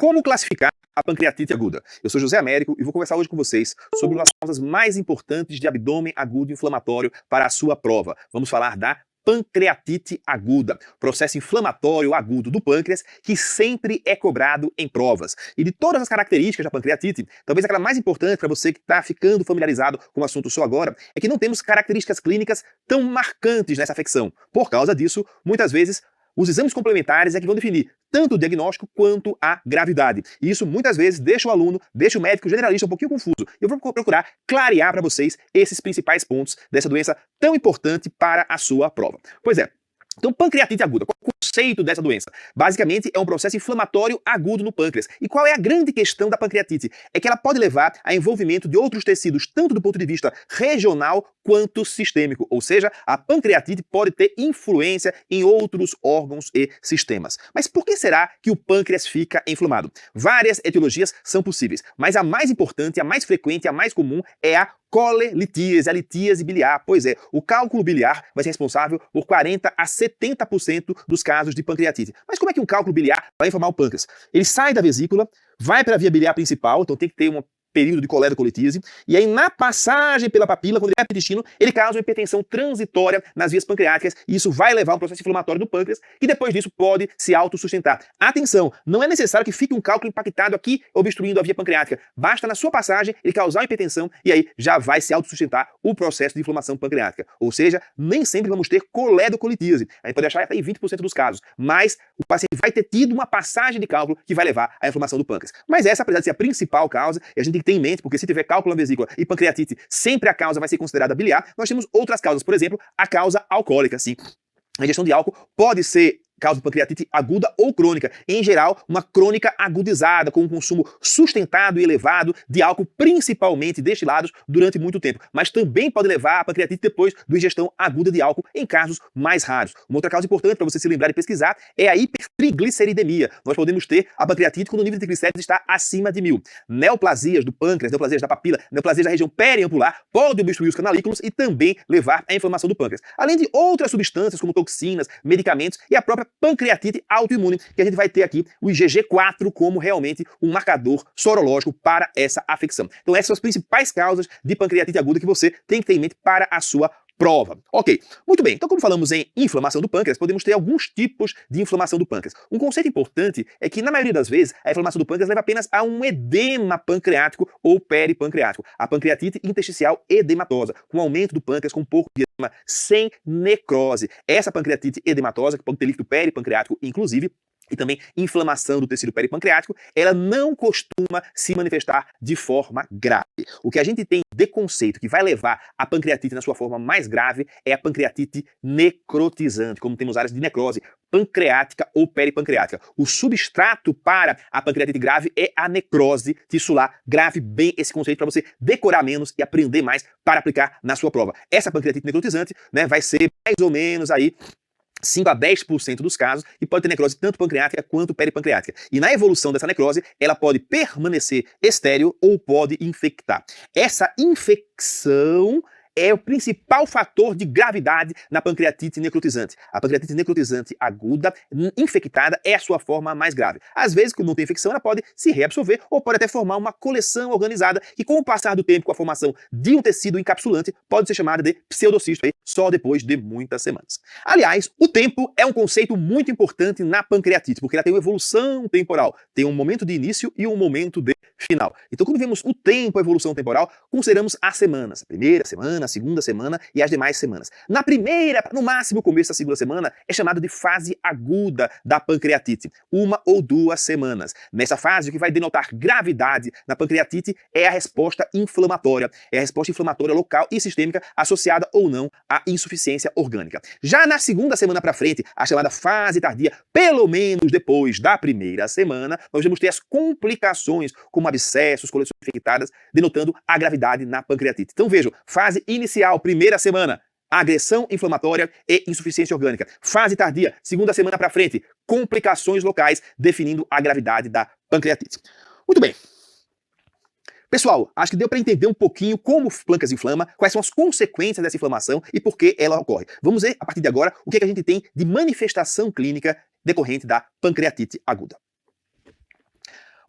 Como classificar a pancreatite aguda? Eu sou José Américo e vou conversar hoje com vocês sobre uma das causas mais importantes de abdômen agudo inflamatório para a sua prova. Vamos falar da pancreatite aguda, processo inflamatório agudo do pâncreas que sempre é cobrado em provas. E de todas as características da pancreatite, talvez aquela mais importante para você que está ficando familiarizado com o assunto só agora, é que não temos características clínicas tão marcantes nessa afecção. Por causa disso, muitas vezes, os exames complementares é que vão definir tanto o diagnóstico quanto a gravidade. E isso muitas vezes deixa o aluno, deixa o médico generalista um pouquinho confuso. Eu vou procurar clarear para vocês esses principais pontos dessa doença tão importante para a sua prova. Pois é. Então, pancreatite aguda, qual é o conceito dessa doença? Basicamente, é um processo inflamatório agudo no pâncreas. E qual é a grande questão da pancreatite? É que ela pode levar a envolvimento de outros tecidos, tanto do ponto de vista regional quanto sistêmico. Ou seja, a pancreatite pode ter influência em outros órgãos e sistemas. Mas por que será que o pâncreas fica inflamado? Várias etiologias são possíveis, mas a mais importante, a mais frequente, a mais comum é a colelitíase, a litíase biliar. Pois é, o cálculo biliar vai ser responsável por 40 a 70% dos casos de pancreatite. Mas como é que um cálculo biliar vai inflamar o pâncreas? Ele sai da vesícula, vai para a via biliar principal, então tem que ter um período de coledocolitise, e aí na passagem pela papila, quando ele vai para o intestino, ele causa uma hipertensão transitória nas vias pancreáticas, e isso vai levar a um processo inflamatório do pâncreas, que depois disso pode se autossustentar. Atenção, não é necessário que fique um cálculo impactado aqui, obstruindo a via pancreática. Basta na sua passagem ele causar uma hipertensão, e aí já vai se autossustentar o processo de inflamação pancreática. Ou seja, nem sempre vamos ter coledocolitise. A gente pode achar até em 20% dos casos, mas o paciente vai ter tido uma passagem de cálculo que vai levar à inflamação do pâncreas. Mas essa, apesar de ser a principal causa, e a gente tem que ter em mente, porque se tiver cálculo na vesícula e pancreatite, sempre a causa vai ser considerada biliar. Nós temos outras causas, por exemplo, a causa alcoólica, sim. A ingestão de álcool pode ser causa de pancreatite aguda ou crônica. Em geral, uma crônica agudizada, com um consumo sustentado e elevado de álcool, principalmente destilados, durante muito tempo. Mas também pode levar a pancreatite depois da ingestão aguda de álcool, em casos mais raros. Uma outra causa importante para você se lembrar e pesquisar é a hipertrigliceridemia. Nós podemos ter a pancreatite quando o nível de triglicéridos está acima de 1000. Neoplasias do pâncreas, neoplasias da papila, neoplasias da região periampular podem obstruir os canalículos e também levar à inflamação do pâncreas. Além de outras substâncias como toxinas, medicamentos e a própria pancreatite autoimune, que a gente vai ter aqui o IgG4 como realmente um marcador sorológico para essa afecção. Então essas são as principais causas de pancreatite aguda que você tem que ter em mente para a sua prova. Ok, muito bem. Então, como falamos em inflamação do pâncreas, podemos ter alguns tipos de inflamação do pâncreas. Um conceito importante é que, na maioria das vezes, a inflamação do pâncreas leva apenas a um edema pancreático ou peripancreático. A pancreatite intersticial edematosa, com aumento do pâncreas com um pouco de edema, sem necrose. Essa pancreatite edematosa, que pode ter líquido peripancreático, inclusive, e também inflamação do tecido peripancreático, ela não costuma se manifestar de forma grave. O que a gente tem de conceito que vai levar a pancreatite na sua forma mais grave é a pancreatite necrotizante, como temos áreas de necrose pancreática ou peripancreática. O substrato para a pancreatite grave é a necrose tissular. Grave bem esse conceito para você decorar menos e aprender mais para aplicar na sua prova. Essa pancreatite necrotizante, né, vai ser mais ou menos aí 5 a 10% dos casos, e pode ter necrose tanto pancreática quanto peripancreática. E na evolução dessa necrose, ela pode permanecer estéril ou pode infectar. Essa infecção é o principal fator de gravidade na pancreatite necrotizante. A pancreatite necrotizante aguda, infectada, é a sua forma mais grave. Às vezes, quando não tem infecção, ela pode se reabsorver ou pode até formar uma coleção organizada que, com o passar do tempo, com a formação de um tecido encapsulante, pode ser chamada de pseudocisto, só depois de muitas semanas. Aliás, o tempo é um conceito muito importante na pancreatite, porque ela tem uma evolução temporal. Tem um momento de início e um momento de final. Então, quando vemos o tempo, a evolução temporal, consideramos as semanas. A primeira semana, a segunda semana e as demais semanas. Na primeira, no máximo começo da segunda semana, é chamado de fase aguda da pancreatite. 1 ou 2 semanas. Nessa fase, o que vai denotar gravidade na pancreatite é a resposta inflamatória. É a resposta inflamatória local e sistêmica associada ou não à insuficiência orgânica. Já na segunda semana para frente, a chamada fase tardia, pelo menos depois da primeira semana, nós vamos ter as complicações, como abscessos, coleções infectadas, denotando a gravidade na pancreatite. Então vejam, fase inicial, primeira semana, agressão inflamatória e insuficiência orgânica. Fase tardia, segunda semana para frente, complicações locais, definindo a gravidade da pancreatite. Muito bem. Pessoal, acho que deu para entender um pouquinho como o pâncreas inflama, quais são as consequências dessa inflamação e por que ela ocorre. Vamos ver, a partir de agora, o que é que a gente tem de manifestação clínica decorrente da pancreatite aguda.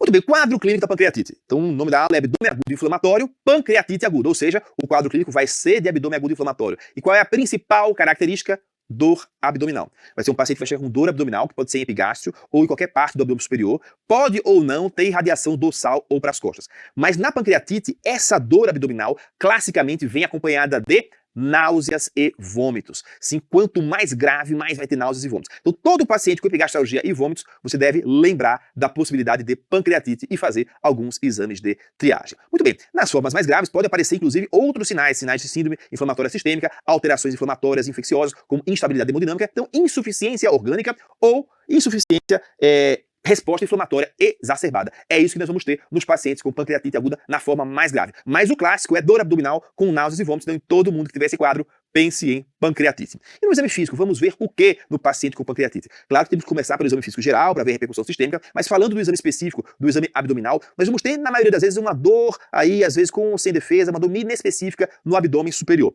Muito bem, quadro clínico da pancreatite. Então, o nome da aula é abdômen agudo inflamatório, pancreatite aguda, ou seja, o quadro clínico vai ser de abdômen agudo inflamatório. E qual é a principal característica? Dor abdominal. Vai ser um paciente que vai chegar com dor abdominal, que pode ser em epigástrio ou em qualquer parte do abdômen superior, pode ou não ter irradiação dorsal ou para as costas. Mas na pancreatite, essa dor abdominal classicamente vem acompanhada de náuseas e vômitos. Sim, quanto mais grave, mais vai ter náuseas e vômitos. Então, todo paciente com epigastralgia e vômitos, você deve lembrar da possibilidade de pancreatite e fazer alguns exames de triagem. Muito bem, nas formas mais graves pode aparecer inclusive outros sinais de síndrome inflamatória sistêmica, alterações inflamatórias infecciosas, como instabilidade hemodinâmica, então insuficiência orgânica ou insuficiência resposta inflamatória exacerbada. É isso que nós vamos ter nos pacientes com pancreatite aguda na forma mais grave. Mas o clássico é dor abdominal com náuseas e vômitos. Então, em todo mundo que tiver esse quadro, pense em pancreatite. E no exame físico, vamos ver o que no paciente com pancreatite? Claro que temos que começar pelo exame físico geral para ver a repercussão sistêmica, mas falando do exame específico, do exame abdominal, nós vamos ter, na maioria das vezes, uma dor aí, às vezes com ou sem defesa, uma dor inespecífica no abdômen superior.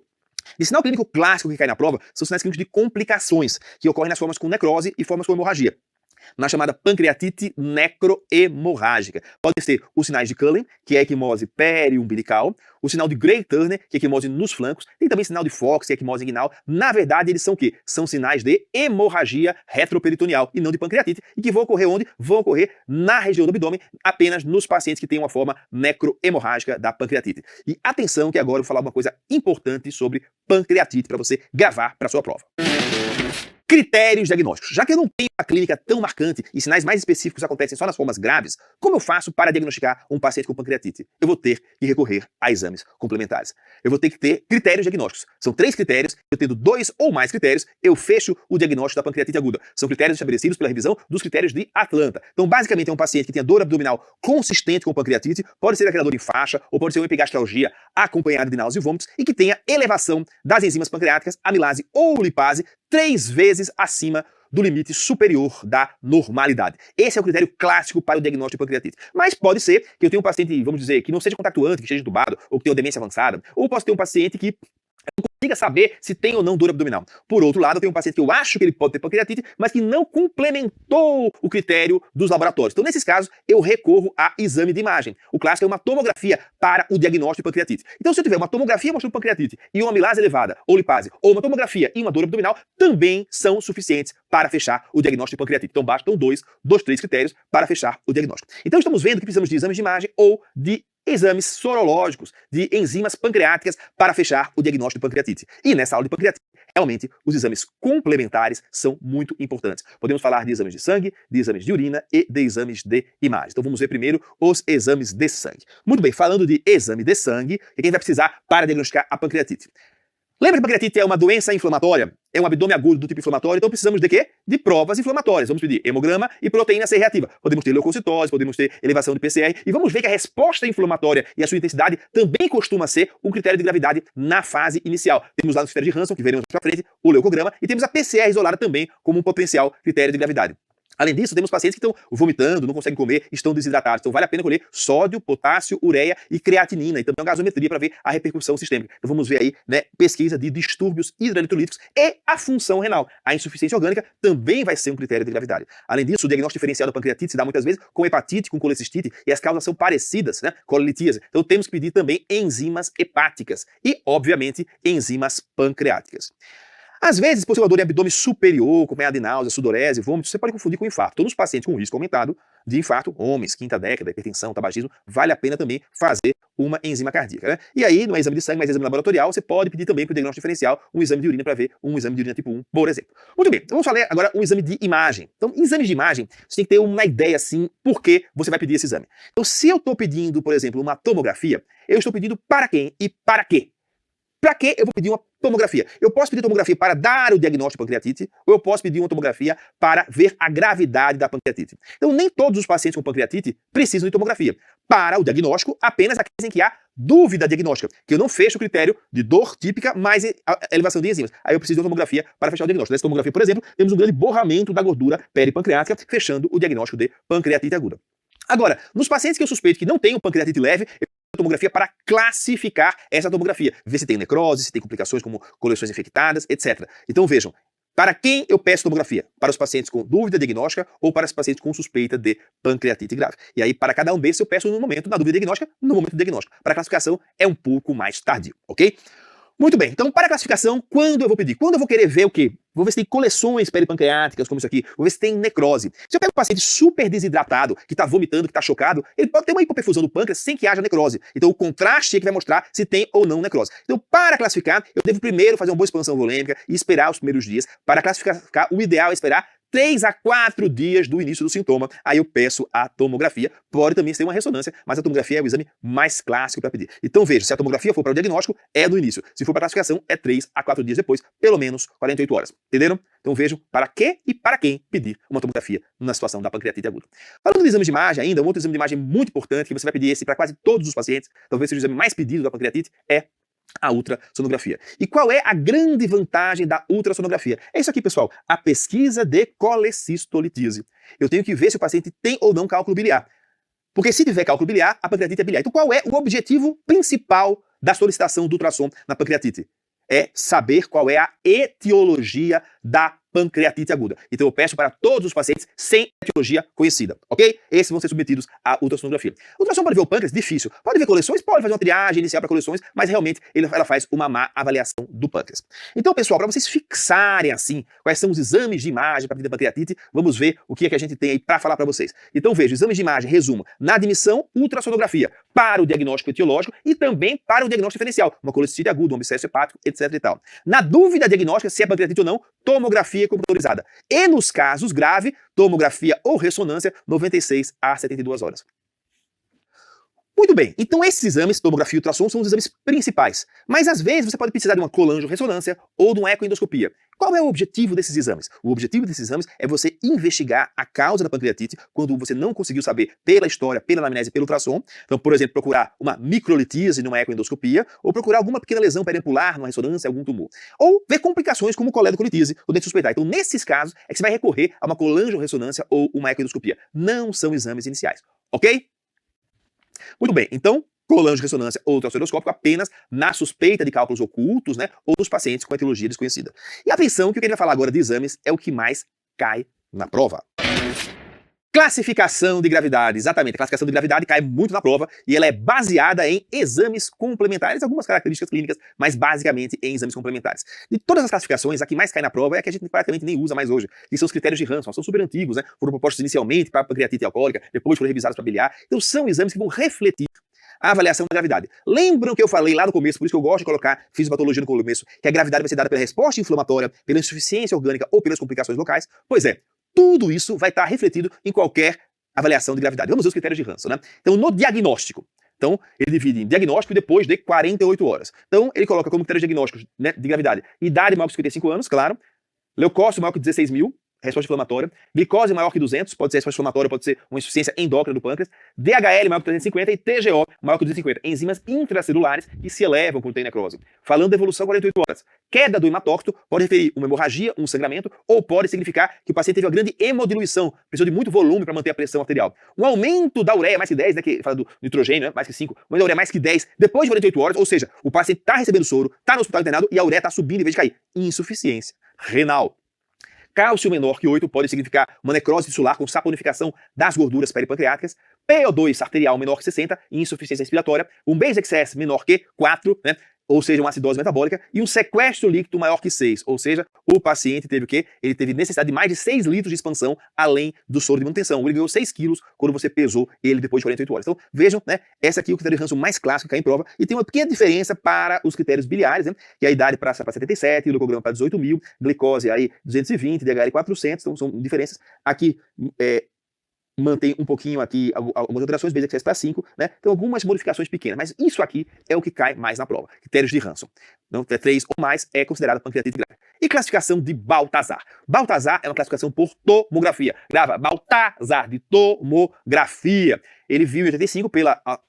E sinal clínico clássico que cai na prova são sinais clínicos de complicações, que ocorrem nas formas com necrose e formas com hemorragia, na chamada pancreatite necrohemorrágica. Podem ser os sinais de Cullen, que é a equimose periumbilical, o sinal de Gray-Turner, que é a equimose nos flancos, tem também sinal de Fox, que é a equimose inguinal. Na verdade, eles são o quê? São sinais de hemorragia retroperitoneal e não de pancreatite, e que vão ocorrer onde? Vão ocorrer na região do abdômen, apenas nos pacientes que têm uma forma necrohemorrágica da pancreatite. E atenção que agora eu vou falar uma coisa importante sobre pancreatite para você gravar para a sua prova. Critérios diagnósticos. Já que eu não tenho uma clínica tão marcante e sinais mais específicos acontecem só nas formas graves, como eu faço para diagnosticar um paciente com pancreatite? Eu vou ter que recorrer a exames complementares. Eu vou ter que ter critérios diagnósticos. São 3 critérios, eu tendo 2 ou mais critérios, eu fecho o diagnóstico da pancreatite aguda. São critérios estabelecidos pela revisão dos critérios de Atlanta. Então, basicamente, é um paciente que tenha dor abdominal consistente com pancreatite, pode ser aquela dor em faixa, ou pode ser uma epigastralgia acompanhada de náuseas e vômitos, e que tenha elevação das enzimas pancreáticas, amilase ou lipase, 3 vezes acima do limite superior da normalidade. Esse é o critério clássico para o diagnóstico de pancreatite. Mas pode ser que eu tenha um paciente, vamos dizer, que não seja contactuante, que esteja entubado, ou que tenha uma demência avançada, ou posso ter um paciente que não consiga saber se tem ou não dor abdominal. Por outro lado, eu tenho um paciente que eu acho que ele pode ter pancreatite, mas que não complementou o critério dos laboratórios. Então, nesses casos, eu recorro a exame de imagem. O clássico é uma tomografia para o diagnóstico de pancreatite. Então, se eu tiver uma tomografia mostrando pancreatite e uma amilase elevada, ou lipase, ou uma tomografia e uma dor abdominal, também são suficientes para fechar o diagnóstico de pancreatite. Então, bastam 2, 3 critérios para fechar o diagnóstico. Então, estamos vendo que precisamos de exames de imagem ou de exames sorológicos de enzimas pancreáticas para fechar o diagnóstico de pancreatite. E nessa aula de pancreatite, realmente, os exames complementares são muito importantes. Podemos falar de exames de sangue, de exames de urina e de exames de imagem. Então vamos ver primeiro os exames de sangue. Muito bem, falando de exame de sangue, o que a gente vai precisar para diagnosticar a pancreatite? Lembra que a pancreatite é uma doença inflamatória? É um abdômen agudo do tipo inflamatório, então precisamos de quê? De provas inflamatórias. Vamos pedir hemograma e proteína C reativa. Podemos ter leucocitose, podemos ter elevação de PCR, e vamos ver que a resposta inflamatória e a sua intensidade também costuma ser um critério de gravidade na fase inicial. Temos lá no critério de Hanson, que veremos para frente, o leucograma, e temos a PCR isolada também como um potencial critério de gravidade. Além disso, temos pacientes que estão vomitando, não conseguem comer, estão desidratados. Então vale a pena colher sódio, potássio, ureia e creatinina. E também uma gasometria para ver a repercussão sistêmica. Então vamos ver aí, né, pesquisa de distúrbios hidroeletrolíticos e a função renal. A insuficiência orgânica também vai ser um critério de gravidade. Além disso, o diagnóstico diferencial da pancreatite se dá muitas vezes com hepatite, com colecistite, e as causas são parecidas, né? Colelitíase. Então temos que pedir também enzimas hepáticas e, obviamente, enzimas pancreáticas. Às vezes, por ser uma dor em abdômen superior, acompanhada de náusea, sudorese, vômito, você pode confundir com infarto. Então, nos pacientes com risco aumentado de infarto, homens, quinta década, hipertensão, tabagismo, vale a pena também fazer uma enzima cardíaca, né? E aí, não é exame de sangue, mas é exame laboratorial, você pode pedir também para o diagnóstico diferencial um exame de urina para ver um exame de urina tipo 1, por exemplo. Muito bem, então vamos falar agora um exame de imagem. Então, exames de imagem, você tem que ter uma ideia, assim, por que você vai pedir esse exame. Então, se eu estou pedindo, por exemplo, uma tomografia, eu estou pedindo para quem e para quê? Para que eu vou pedir uma tomografia? Eu posso pedir tomografia para dar o diagnóstico de pancreatite, ou eu posso pedir uma tomografia para ver a gravidade da pancreatite. Então, nem todos os pacientes com pancreatite precisam de tomografia. Para o diagnóstico, apenas aqueles em que há dúvida diagnóstica, que eu não fecho o critério de dor típica mais a elevação de enzimas. Aí eu preciso de uma tomografia para fechar o diagnóstico. Nessa tomografia, por exemplo, temos um grande borramento da gordura peripancreática, fechando o diagnóstico de pancreatite aguda. Agora, nos pacientes que eu suspeito que não tenham pancreatite leve, tomografia para classificar essa tomografia, ver se tem necrose, se tem complicações como coleções infectadas, etc. Então vejam, Para quem eu peço tomografia? Para os pacientes com dúvida diagnóstica ou para os pacientes com suspeita de pancreatite grave? E aí, para cada um desses, eu peço no momento da dúvida diagnóstica, no momento do diagnóstico. Para a classificação, é um pouco mais tardio, ok? Muito bem, então para a classificação, quando eu vou pedir? Quando eu vou querer ver o quê? Vou ver se tem coleções peripancreáticas, como isso aqui. Vou ver se tem necrose. Se eu pego um paciente super desidratado, que está vomitando, que está chocado, ele pode ter uma hipoperfusão do pâncreas sem que haja necrose. Então o contraste é que vai mostrar se tem ou não necrose. Então para classificar, eu devo primeiro fazer uma boa expansão volêmica e esperar os primeiros dias. Para classificar, o ideal é esperar 3 a 4 dias do início do sintoma, aí eu peço a tomografia. Pode também ser uma ressonância, mas a tomografia é o exame mais clássico para pedir. Então veja, se a tomografia for para o diagnóstico, é no início. Se for para a classificação, é 3 a 4 dias depois, pelo menos 48 horas. Entenderam? Então vejam para que e para quem pedir uma tomografia na situação da pancreatite aguda. Falando de exame de imagem ainda, um outro exame de imagem muito importante, que você vai pedir esse para quase todos os pacientes, talvez seja o exame mais pedido da pancreatite, é a ultrassonografia. E qual é a grande vantagem da ultrassonografia? É isso aqui, pessoal, a pesquisa de colecistolitise. Eu tenho que ver se o paciente tem ou não cálculo biliar. Porque se tiver cálculo biliar, a pancreatite é biliar. Então qual é o objetivo principal da solicitação do ultrassom na pancreatite? É saber qual é a etiologia da pancreatite aguda. Então eu peço para todos os pacientes sem etiologia conhecida, ok? Esses vão ser submetidos à ultrassonografia. O ultrassom pode ver o pâncreas? Difícil. Pode ver coleções? Pode fazer uma triagem inicial para coleções, mas realmente ela faz uma má avaliação do pâncreas. Então, pessoal, para vocês fixarem assim quais são os exames de imagem para a pancreatite, vamos ver o que é que a gente tem aí para falar para vocês. Então veja, exames de imagem, resumo, na admissão, ultrassonografia para o diagnóstico etiológico e também para o diagnóstico diferencial, uma colecistite aguda, um abscesso hepático, etc e tal. Na dúvida diagnóstica, se é pancreatite ou não, tomografia computadorizada. E nos casos graves, tomografia ou ressonância, 96 a 72 horas. Muito bem, então esses exames, tomografia e ultrassom, são os exames principais. Mas às vezes você pode precisar de uma colangio-ressonância ou de uma ecoendoscopia. Qual é o objetivo desses exames? O objetivo desses exames é você investigar a causa da pancreatite quando você não conseguiu saber pela história, pela anamnese e pelo ultrassom. Então, por exemplo, procurar uma microlitise numa ecoendoscopia ou procurar alguma pequena lesão periampular numa ressonância, algum tumor. Ou ver complicações como coledocolitise, ou dentro suspeitar. Então, nesses casos, é que você vai recorrer a uma colangio-ressonância ou uma ecoendoscopia. Não são exames iniciais, ok? Muito bem, então, colangio-ressonância ou ultrassonoscópico apenas na suspeita de cálculos ocultos, né, ou nos pacientes com etiologia desconhecida. E atenção que o que ele vai falar agora de exames é o que mais cai na prova. Classificação de gravidade, exatamente, a classificação de gravidade cai muito na prova e ela é baseada em exames complementares, algumas características clínicas, mas basicamente em exames complementares. De todas as classificações, a que mais cai na prova é a que a gente praticamente nem usa mais hoje, que são os critérios de Hansen, são super antigos, né? Foram propostos inicialmente para a pancreatite alcoólica, depois foram revisados para biliar, então são exames que vão refletir a avaliação da gravidade. Lembram que eu falei lá no começo, por isso que eu gosto de colocar fisiopatologia no começo, que a gravidade vai ser dada pela resposta inflamatória, pela insuficiência orgânica ou pelas complicações locais? Pois é. Tudo isso vai estar refletido em qualquer avaliação de gravidade. Vamos ver os critérios de Hansen, né? Então, no diagnóstico, então, ele divide em diagnóstico depois de 48 horas. Então, ele coloca como critérios diagnósticos, né, de gravidade, idade maior que 55 anos, claro, leucócito maior que 16 mil, resposta inflamatória, glicose maior que 200, pode ser resposta inflamatória, pode ser uma insuficiência endócrina do pâncreas, DHL maior que 350 e TGO maior que 250, enzimas intracelulares que se elevam quando tem necrose. Falando da evolução 48 horas, queda do hematócrito pode referir uma hemorragia, um sangramento, ou pode significar que o paciente teve uma grande hemodiluição, precisou de muito volume para manter a pressão arterial. Um aumento da ureia mais que 10, né, que fala do nitrogênio, né, mais que 5, um aumento da ureia mais que 10 depois de 48 horas, ou seja, o paciente está recebendo soro, está no hospital internado e a ureia está subindo em vez de cair. Insuficiência renal. Cálcio menor que 8 pode significar uma necrose tissular com saponificação das gorduras peripancreáticas, PO2 arterial menor que 60 e insuficiência respiratória, um BZXS menor que 4, né, ou seja, uma acidose metabólica, e um sequestro líquido maior que 6, ou seja, o paciente teve o quê? Ele teve necessidade de mais de 6 litros de expansão, além do soro de manutenção. Ele ganhou 6 quilos quando você pesou ele depois de 48 horas. Então, vejam, né, essa aqui é o critério de Hansen mais clássico que cai em prova, e tem uma pequena diferença para os critérios biliares, né, que é a idade para 77, o glucograma para 18 mil, glicose aí 220, DHL 400, então são diferenças. Aqui, mantém um pouquinho aqui algumas alterações, BZXS para 5, né? Então algumas modificações pequenas, mas isso aqui é o que cai mais na prova. Critérios de Hansen. Então, 3 ou mais é considerada pancreatite grave. E classificação de Baltazar. Baltazar é uma classificação por tomografia. Grava, Baltazar, de tomografia. Ele viu em 85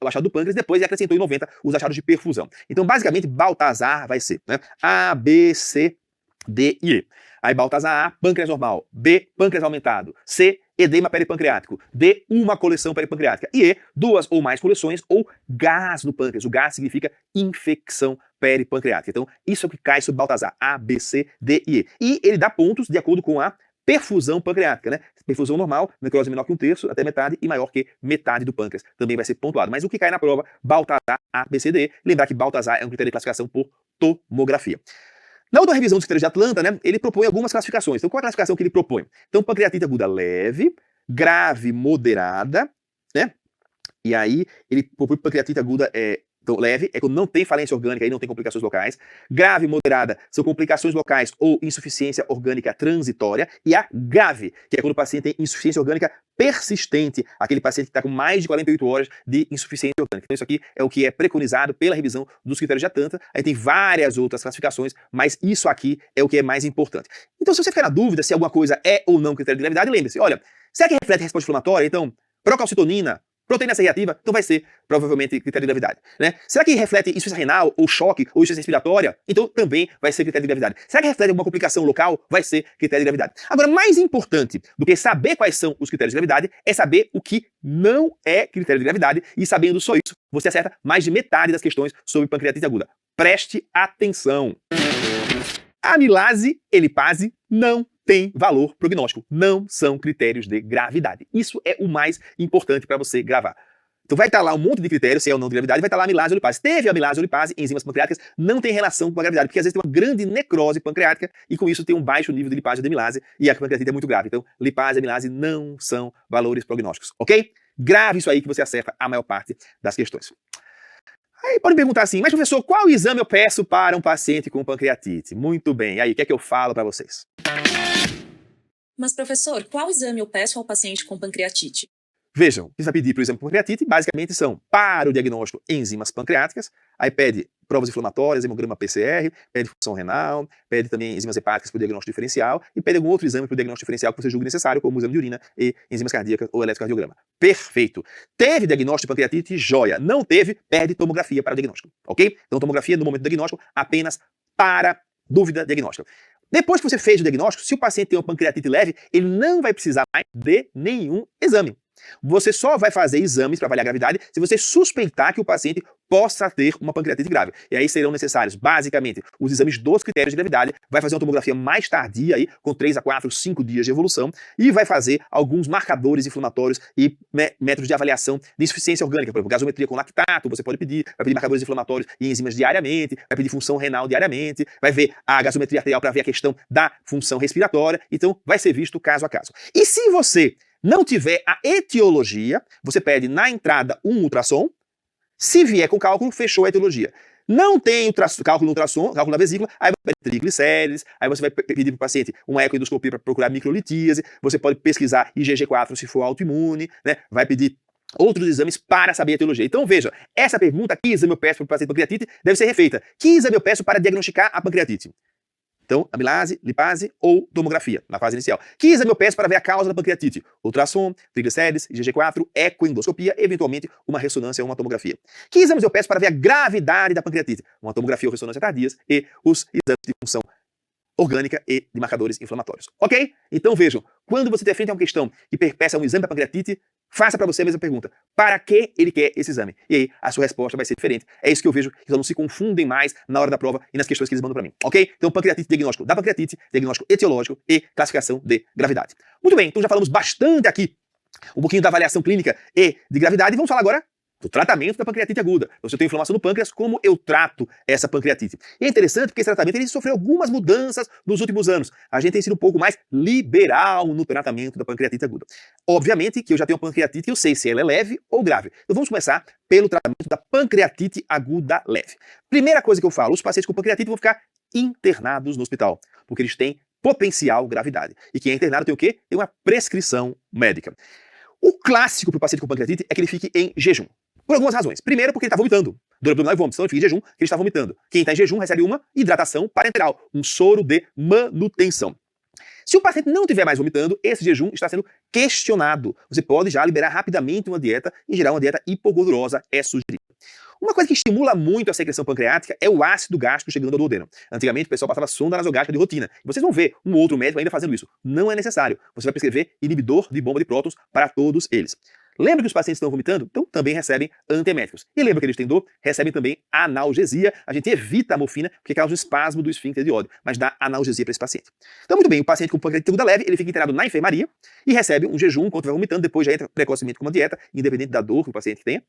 o achado do pâncreas, depois ele acrescentou em 90 os achados de perfusão. Então, basicamente, Baltazar vai ser, né, A, B, C, D e E. Aí Baltazar A, pâncreas normal. B, pâncreas aumentado. C, edema peripancreático. D, uma coleção peripancreática. E E, duas ou mais coleções ou gás no pâncreas. O gás significa infecção peripancreática. Então, isso é o que cai sobre Baltazar. A, B, C, D e E. E ele dá pontos de acordo com a perfusão pancreática, né? Perfusão normal, necrose menor que 1/3, até metade, e maior que metade do pâncreas. Também vai ser pontuado. Mas o que cai na prova, Baltazar A, B, C, D, E. Lembrar que Baltazar é um critério de classificação por tomografia. Na outra revisão dos critérios de Atlanta, né, ele propõe algumas classificações. Então, qual é a classificação que ele propõe? Então, pancreatite aguda leve, grave, moderada, né? E aí, ele propõe pancreatite aguda então, leve, é quando não tem falência orgânica e não tem complicações locais. Grave e moderada são complicações locais ou insuficiência orgânica transitória. E a grave, que é quando o paciente tem insuficiência orgânica persistente, aquele paciente que está com mais de 48 horas de insuficiência orgânica. Então, isso aqui é o que é preconizado pela revisão dos critérios de Atlanta. Aí tem várias outras classificações, mas isso aqui é o que é mais importante. Então, se você ficar na dúvida se alguma coisa é ou não critério de gravidade, lembre-se, olha, será que reflete resposta inflamatória? Então, procalcitonina, proteína C reativa, então vai ser provavelmente critério de gravidade, né? Será que reflete insuficiência renal, ou choque, ou insuficiência respiratória? Então também vai ser critério de gravidade. Será que reflete alguma complicação local? Vai ser critério de gravidade. Agora, mais importante do que saber quais são os critérios de gravidade é saber o que não é critério de gravidade, e sabendo só isso, você acerta mais de metade das questões sobre pancreatite aguda. Preste atenção! Amilase e lipase não tem valor prognóstico, não são critérios de gravidade. Isso é o mais importante para você gravar. Então vai estar lá um monte de critérios, se é ou não de gravidade, vai estar lá amilase ou lipase. Teve amilase ou lipase, enzimas pancreáticas, não tem relação com a gravidade, porque às vezes tem uma grande necrose pancreática e com isso tem um baixo nível de lipase ou de amilase e a pancreatite é muito grave. Então lipase e amilase não são valores prognósticos, ok? Grave isso aí que você acerta a maior parte das questões. Aí pode perguntar assim, mas professor, qual exame eu peço para um paciente com pancreatite? Muito bem, aí o que é que eu falo para vocês? Mas professor, qual exame eu peço ao paciente com pancreatite? Vejam, você vai pedir para o exame de pancreatite, basicamente são para o diagnóstico enzimas pancreáticas, aí pede provas inflamatórias, hemograma PCR, pede função renal, pede também enzimas hepáticas para o diagnóstico diferencial e pede algum outro exame para o diagnóstico diferencial que você julgue necessário, como o exame de urina e enzimas cardíacas ou eletrocardiograma. Perfeito. Teve diagnóstico de pancreatite, joia. Não teve, pede tomografia para o diagnóstico, ok? Então tomografia no momento do diagnóstico apenas para dúvida diagnóstica. Depois que você fez o diagnóstico, se o paciente tem uma pancreatite leve, ele não vai precisar mais de nenhum exame. Você só vai fazer exames para avaliar a gravidade se você suspeitar que o paciente possa ter uma pancreatite grave. E aí serão necessários, basicamente, os exames dos critérios de gravidade, vai fazer uma tomografia mais tardia, aí, com 3 a 4, 5 dias de evolução, e vai fazer alguns marcadores inflamatórios e métodos de avaliação de insuficiência orgânica, por exemplo, gasometria com lactato, você pode pedir, vai pedir marcadores inflamatórios e enzimas diariamente, vai pedir função renal diariamente, vai ver a gasometria arterial para ver a questão da função respiratória, então vai ser visto caso a caso. E se você não tiver a etiologia, você pede na entrada um ultrassom. Se vier com cálculo, fechou a etiologia. Não tem cálculo no ultrassom, cálculo na vesícula, aí você vai pedir triglicérides, aí você vai pedir para o paciente uma ecoendoscopia para procurar microlitíase, você pode pesquisar IgG4 se for autoimune, né? Vai pedir outros exames para saber a etiologia. Então veja, essa pergunta, que exame eu peço para o paciente com pancreatite, deve ser refeita. Que exame eu peço para diagnosticar a pancreatite? Então, amilase, lipase ou tomografia, na fase inicial. Que exame eu peço para ver a causa da pancreatite? Ultrassom, triglicérides, IgG4, ecoendoscopia, eventualmente uma ressonância ou uma tomografia. Que exames eu peço para ver a gravidade da pancreatite? Uma tomografia ou ressonância tardias e os exames de função orgânica e de marcadores inflamatórios. Ok? Então vejam, quando você tem frente a uma questão que peça um exame da pancreatite, faça para você a mesma pergunta. Para que ele quer esse exame? E aí a sua resposta vai ser diferente. É isso que eu vejo, que os alunos se confundem mais na hora da prova e nas questões que eles mandam para mim. Ok? Então pancreatite, diagnóstico da pancreatite, diagnóstico etiológico e classificação de gravidade. Muito bem, então já falamos bastante aqui um pouquinho da avaliação clínica e de gravidade. Vamos falar agora do tratamento da pancreatite aguda. Então, se eu tenho inflamação no pâncreas, como eu trato essa pancreatite? E é interessante porque esse tratamento ele sofreu algumas mudanças nos últimos anos. A gente tem sido um pouco mais liberal no tratamento da pancreatite aguda. Obviamente que eu já tenho uma pancreatite e eu sei se ela é leve ou grave. Então vamos começar pelo tratamento da pancreatite aguda leve. Primeira coisa que eu falo, os pacientes com pancreatite vão ficar internados no hospital, porque eles têm potencial gravidade. E quem é internado tem o quê? Tem uma prescrição médica. O clássico para o paciente com pancreatite é que ele fique em jejum. Por algumas razões. Primeiro, porque ele está vomitando. Dor abdominal e vômito. Então ele fica em jejum, que ele está vomitando. Quem está em jejum recebe uma hidratação parenteral, um soro de manutenção. Se o paciente não estiver mais vomitando, esse jejum está sendo questionado. Você pode já liberar rapidamente uma dieta, em geral uma dieta hipogordurosa é sugerida. Uma coisa que estimula muito a secreção pancreática é o ácido gástrico chegando ao duodeno. Antigamente o pessoal passava sonda nasogástrica de rotina. E vocês vão ver um outro médico ainda fazendo isso. Não é necessário. Você vai prescrever inibidor de bomba de prótons para todos eles. Lembra que os pacientes estão vomitando? Então também recebem antieméticos. E lembra que eles têm dor? Recebem também analgesia. A gente evita a morfina porque causa um espasmo do esfíncter de ódio, mas dá analgesia para esse paciente. Então muito bem, o paciente com pancreatite aguda leve, ele fica internado na enfermaria e recebe um jejum enquanto vai vomitando, depois já entra precocemente com uma dieta, independente da dor que o paciente tenha.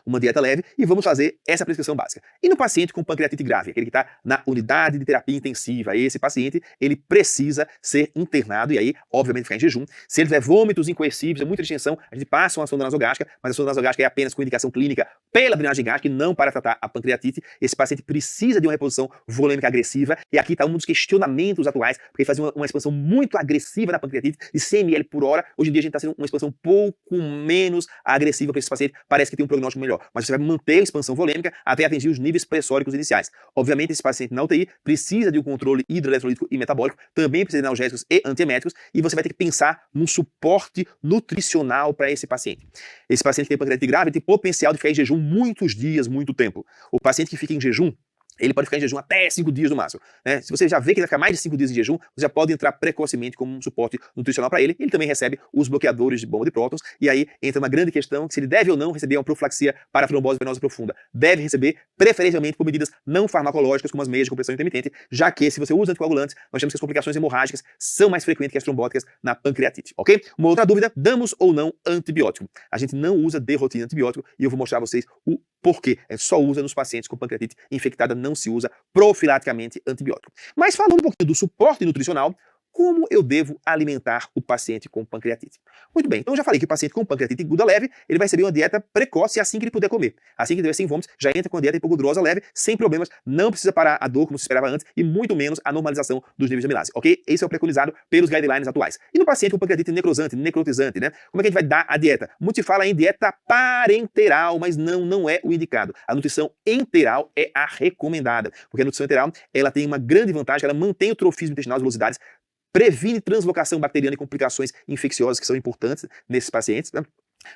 Uma dieta leve e vamos fazer essa prescrição básica. E no paciente com pancreatite grave, aquele que está na unidade de terapia intensiva, esse paciente, ele precisa ser internado e aí, obviamente, ficar em jejum. Se ele tiver vômitos incoercíveis, muita distensão, a gente passa uma sonda nasogástrica, mas a sonda nasogástrica é apenas com indicação clínica pela drenagem gástrica e não para tratar a pancreatite. Esse paciente precisa de uma reposição volêmica agressiva e aqui está um dos questionamentos atuais, porque ele faz uma expansão muito agressiva na pancreatite, de 100 ml por hora. Hoje em dia a gente está sendo uma expansão um pouco menos agressiva para esse paciente, parece que tem um prognóstico melhor, mas você vai manter a expansão volêmica até atingir os níveis pressóricos iniciais. Obviamente, esse paciente na UTI precisa de um controle hidroeletrolítico e metabólico, também precisa de analgésicos e antieméticos, e você vai ter que pensar num suporte nutricional para esse paciente. Esse paciente que tem pancreatite grave tem potencial de ficar em jejum muitos dias, muito tempo. O paciente que fica em jejum, ele pode ficar em jejum até 5 dias no máximo. Né? Se você já vê que ele vai ficar mais de 5 dias em jejum, você já pode entrar precocemente como um suporte nutricional para ele. Ele também recebe os bloqueadores de bomba de prótons. E aí entra uma grande questão, se ele deve ou não receber uma profilaxia para trombose venosa profunda. Deve receber, preferencialmente, por medidas não farmacológicas, como as meias de compressão intermitente, já que se você usa anticoagulantes, nós temos que as complicações hemorrágicas são mais frequentes que as trombóticas na pancreatite, ok? Uma outra dúvida, damos ou não antibiótico? A gente não usa de rotina antibiótico e eu vou mostrar a vocês o porquê. A gente só usa nos pacientes com pancreatite infectada, não se usa profilaticamente antibiótico. Mas falando um pouquinho do suporte nutricional, como eu devo alimentar o paciente com pancreatite? Muito bem, então eu já falei que o paciente com pancreatite aguda leve, ele vai receber uma dieta precoce assim que ele puder comer. Assim que ele estiver sem vômitos, já entra com a dieta hipogordurosa leve, sem problemas, não precisa parar a dor como se esperava antes e muito menos a normalização dos níveis de amilase, ok? Esse é o preconizado pelos guidelines atuais. E no paciente com pancreatite necrosante, necrotizante, né? Como é que a gente vai dar a dieta? Muito se fala em dieta parenteral, mas não é o indicado. A nutrição enteral é a recomendada, porque a nutrição enteral, ela tem uma grande vantagem, ela mantém o trofismo intestinal, as velocidades, previne translocação bacteriana e complicações infecciosas que são importantes nesses pacientes, né?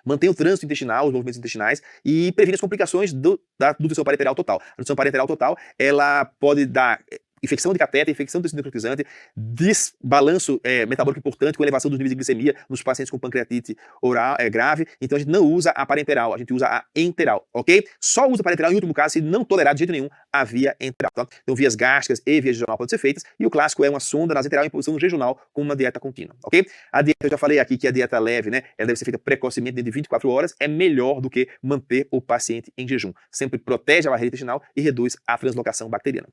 Mantém o trânsito intestinal, os movimentos intestinais e previne as complicações da nutrição parenteral total. A nutrição parenteral total, ela pode dar infecção de catéter, infecção do tecido necrotizante, desbalanço metabólico importante com elevação dos níveis de glicemia nos pacientes com pancreatite oral grave. Então a gente não usa a parenteral, a gente usa a enteral, ok? Só usa a parenteral em último caso se não tolerar de jeito nenhum a via enteral. Tá? Então vias gástricas e via jejunal podem ser feitas e o clássico é uma sonda nasenteral em posição jejunal com uma dieta contínua, ok? A dieta, eu já falei aqui que a dieta leve, né, ela deve ser feita precocemente dentro de 24 horas, é melhor do que manter o paciente em jejum. Sempre protege a barreira intestinal e reduz a translocação bacteriana.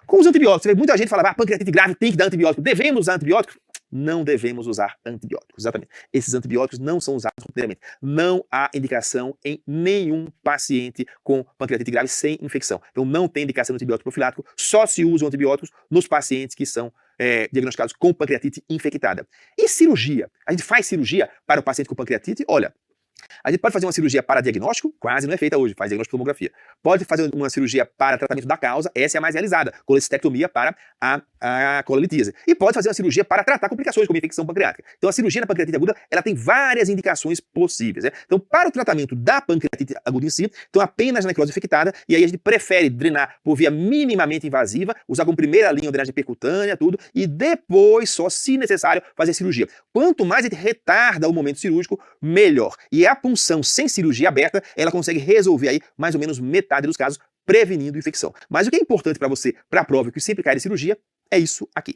Com os antibióticos, muita gente fala, pancreatite grave tem que dar antibiótico. Devemos usar antibióticos? Não devemos usar antibióticos, exatamente. Esses antibióticos não são usados rotineiramente. Não há indicação em nenhum paciente com pancreatite grave sem infecção. Então não tem indicação de antibiótico profilático, só se usam antibióticos nos pacientes que são diagnosticados com pancreatite infectada. E cirurgia? A gente faz cirurgia para o paciente com pancreatite? Olha, a gente pode fazer uma cirurgia para diagnóstico, quase não é feita hoje, faz diagnóstico por tomografia. Pode fazer uma cirurgia para tratamento da causa, essa é a mais realizada, colecistectomia para a cololitíase. E pode fazer uma cirurgia para tratar complicações como infecção pancreática. Então a cirurgia na pancreatite aguda, ela tem várias indicações possíveis. Né? Então para o tratamento da pancreatite aguda em si, então apenas na necrose infectada, e aí a gente prefere drenar por via minimamente invasiva, usar como primeira linha a drenagem percutânea, tudo, e depois só, se necessário, fazer cirurgia. Quanto mais a gente retarda o momento cirúrgico, melhor. E a punção sem cirurgia aberta, ela consegue resolver aí mais ou menos metade dos casos, prevenindo infecção. Mas o que é importante para você, para a prova que sempre cai de cirurgia, é isso aqui.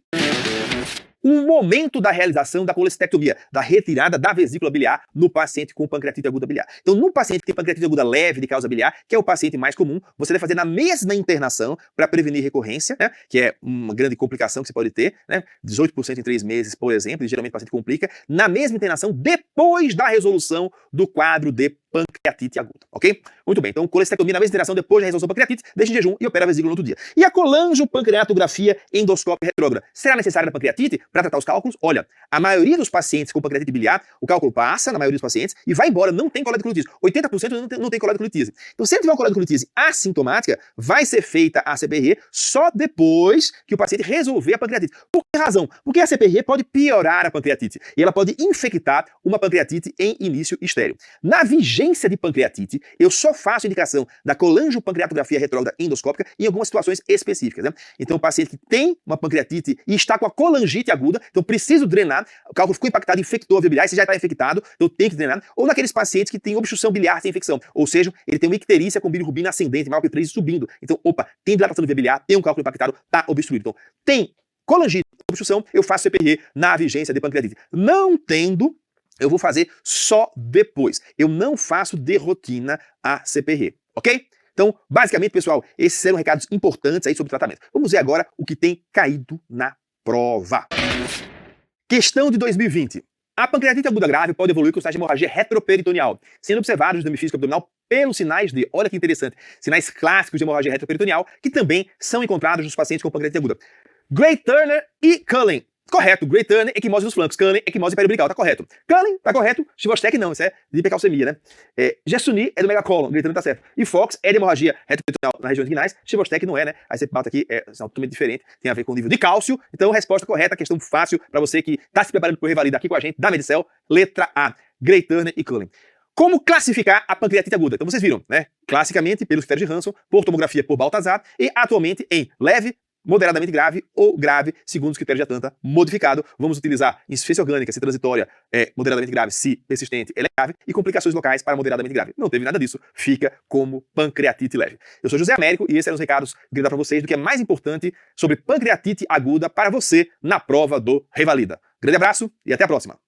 O momento da realização da colecistectomia, da retirada da vesícula biliar no paciente com pancreatite aguda biliar. Então, no paciente que tem pancreatite aguda leve de causa biliar, que é o paciente mais comum, você deve fazer na mesma internação para prevenir recorrência, né, que é uma grande complicação que você pode ter, né, 18% em 3 meses, por exemplo, e geralmente o paciente complica, na mesma internação depois da resolução do quadro de pancreatite aguda, ok? Muito bem, então colestectomia na mesma interação depois da resolução da pancreatite, deixa em jejum e opera a vesícula no outro dia. E a colangiopancreatografia endoscópica retrógrada, será necessária na pancreatite para tratar os cálculos? Olha, a maioria dos pacientes com pancreatite biliar, o cálculo passa, na maioria dos pacientes, e vai embora, não tem colite. 80% não tem colite. Então, se ele tiver uma colite assintomática, vai ser feita a CPRE só depois que o paciente resolver a pancreatite. Por que razão? Porque a CPRE pode piorar a pancreatite e ela pode infectar uma pancreatite em início estéril. Na vigência de pancreatite, eu só faço indicação da colangiopancreatografia retrógrada endoscópica em algumas situações específicas, né? Então, o paciente que tem uma pancreatite e está com a colangite aguda, então preciso drenar, o cálculo ficou impactado, infectou a via biliar, se já está infectado, então tem que drenar, ou naqueles pacientes que têm obstrução biliar sem infecção, ou seja, ele tem uma icterícia com bilirrubina ascendente, maior que 3 subindo, então, opa, tem dilatação do via biliar, tem um cálculo impactado, está obstruído. Então, tem colangite, obstrução, eu faço CPRE na vigência de pancreatite. Não tendo, eu vou fazer só depois. Eu não faço de rotina a CPRE, ok? Então, basicamente, pessoal, esses serão recados importantes aí sobre o tratamento. Vamos ver agora o que tem caído na prova. Questão de 2020. A pancreatite aguda grave pode evoluir com sinais de hemorragia retroperitoneal, sendo observados no exame físico abdominal pelos sinais de, olha que interessante, sinais clássicos de hemorragia retroperitoneal, que também são encontrados nos pacientes com pancreatite aguda. Gray Turner e Cullen. Correto. Gray Turner, equimose nos flancos. Cullen, equimose periumbilical. Tá correto. Cullen, tá correto. Chivostec não, isso é de hipercalcemia, né? Gessuni é do megacolon. Gray Turner tá certo. E Fox é de hemorragia retroperitoneal nas regiões inguinais. Chivostec não é, né? Aí você bota aqui, é totalmente diferente. Tem a ver com o nível de cálcio. Então, resposta correta, questão fácil para você que tá se preparando para o Revalida aqui com a gente, da Medicel. Letra A. Gray Turner e Cullen. Como classificar a pancreatite aguda? Então, vocês viram, né? Classicamente, pelos critérios de Hanson, por tomografia por Baltazar e atualmente em leve, moderadamente grave ou grave, segundo os critérios de Atlanta, modificado. Vamos utilizar insuficiência orgânica, se transitória, moderadamente grave, se persistente, ela é grave, e complicações locais para moderadamente grave. Não teve nada disso, fica como pancreatite leve. Eu sou José Américo e esses eram os recados que eu queria dar para vocês do que é mais importante sobre pancreatite aguda para você na prova do Revalida. Grande abraço e até a próxima!